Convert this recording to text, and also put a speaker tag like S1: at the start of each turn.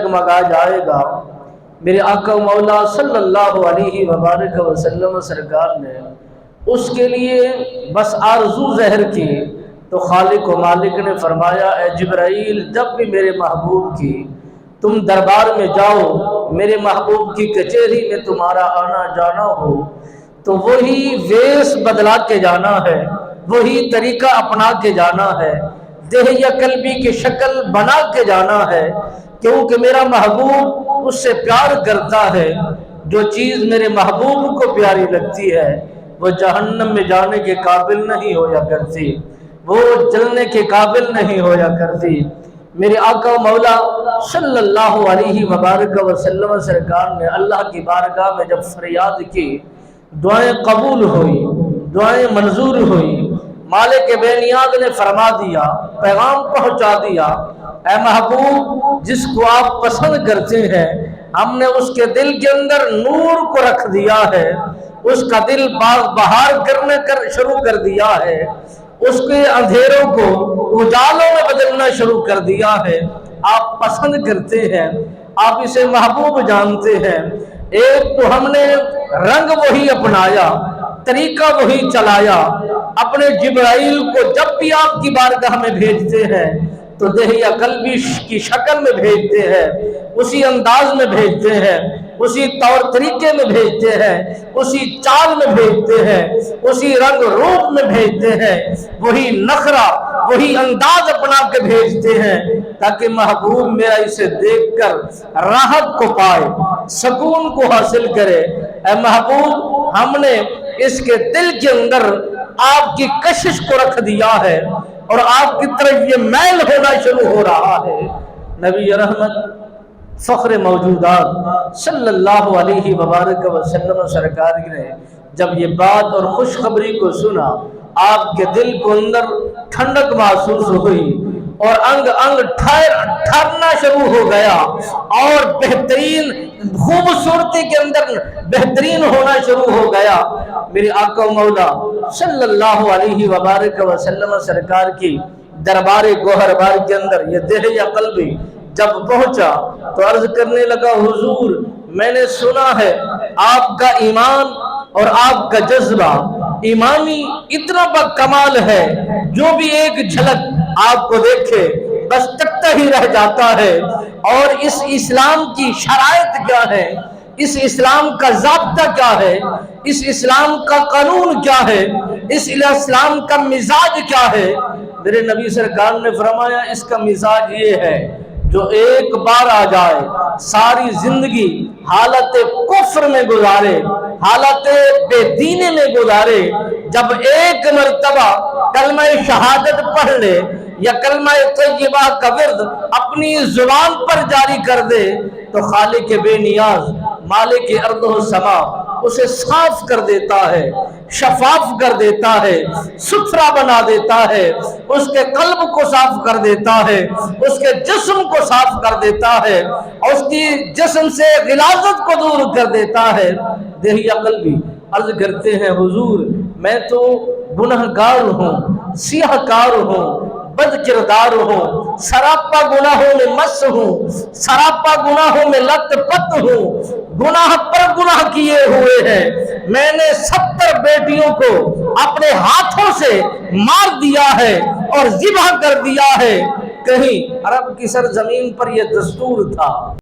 S1: जगमगा जाएगा। मेरे आका मौला सल्लल्लाहु अलैहि वबारक वसल्लम सरकार ने उसके लिए बस आरज़ू ज़हर की तो खालिक व मालिक ने फरमाया, ए जिब्राइल, जब भी मेरे महबूब की तुम दरबार में जाओ, मेरे महबूब की कचहरी में तुम्हारा आना जाना हो, तो वही वेश बदला के जाना है, वही तरीका अपना के जाना है, देह या कल्बी की शक्ल बना के जाना है, क्योंकि मेरा महबूब उससे प्यार करता है। जो चीज़ मेरे महबूब को प्यारी लगती है वो जहन्नम में जाने के काबिल नहीं होया करती, वो जलने के काबिल नहीं होया करती। मेरे आका मौला सल्लल्लाहु अलैहि वबारक वसल्लम सरकार ने अल्लाह की बारगाह में जब फरियाद की, दुआएं कबूल हुई, दुआएं मंजूर हुई। मालिक बेनियाज ने फरमा दिया, पैगाम पहुंचा दिया, ऐ महबूब, जिसको आप पसंद करते हैं हमने उसके दिल के अंदर नूर को रख दिया है, उसका दिल बहार करने शुरू कर दिया है, उसके अंधेरों को उजालों में बदलना शुरू कर दिया है। आप पसंद करते हैं, आप इसे महबूब जानते हैं। एक तो हमने रंग वही अपनाया, तरीका वही चलाया। अपने जिब्राइल को जब भी आपकी बारगाह में भेजते हैं तो देह या कल्बी की शक्ल में भेजते हैं, उसी अंदाज में भेजते हैं, उसी तौर तरीके में भेजते हैं, उसी चाल में भेजते हैं, उसी रंग रूप में भेजते हैं, वही नखरा वही अंदाज अपना के भेजते हैं, ताकि महबूब मेरा इसे देखकर राहत को पाए, सुकून को हासिल करे। ऐ महबूब, हमने इसके दिल के अंदर आपकी कशिश को रख दिया है और आपकी तरफ ये मैल होना शुरू हो रहा है। नबी रहमत फ़ख्र मौजूदात सल्लल्लाहु अलैहि वबारक वसल्लम सरकार ने जब ये बात और खुशखबरी को सुना, आपके दिल को अंदर ठंडक महसूस हुई और अंग अंग ठहरना शुरू हो गया और बेहतरीन खूबसूरती के अंदर बेहतरीन होना शुरू हो गया। मेरे आका मौला सल्लल्लाहु अलैहि वबारक वसल्लम सरकार की दरबार गोहरबार के अंदर ये देह या कल्बी जब पहुंचा तो अर्ज करने लगा, हुजूर, मैंने सुना है आपका ईमान और आपका जज्बा ईमानी इतना कमाल है, जो भी एक झलक आपको देखे बस तकता ही रह जाता है। और इस इस्लाम की शराइत क्या है, इस इस्लाम का ज़ाब्ता क्या है, इस इस्लाम का कानून क्या है, इस इस्लाम का मिजाज क्या है। मेरे नबी सरकार ने फरमाया, इसका मिजाज ये है, जो एक बार आ जाए सारी जिंदगी हालत कुफ्र में गुजारे, हालत बेदीनी में गुजारे, जब एक मर्तबा कलमा शहादत पढ़ ले या कलमा तय्यबा का विर्द अपनी जुबान पर जारी कर दे तो खालिक बेनियाज मालिक अर्द व समा उसे साफ कर देता है, शफाफ कर देता है, सुथरा बना देता है, उसके कल्ब को साफ कर देता है, उसके जिस्म को साफ कर देता है, और उसकी जिस्म से गिलाजत को दूर कर देता है। देह या कल्बी अर्ज करते हैं, हुजूर, मैं तो गुनहगार हूँ, सियाहकार हूँ, बद किरदार हूँ, सरापा गुनाहों में मस्त हूँ, सरापा गुनाहों में लत-पत हूँ, गुनाह पर गुनाह किए हुए हैं। मैंने 70 बेटियों को अपने हाथों से मार दिया है और ज़िबह कर दिया है। कहीं अरब की सरजमीन पर यह दस्तूर था।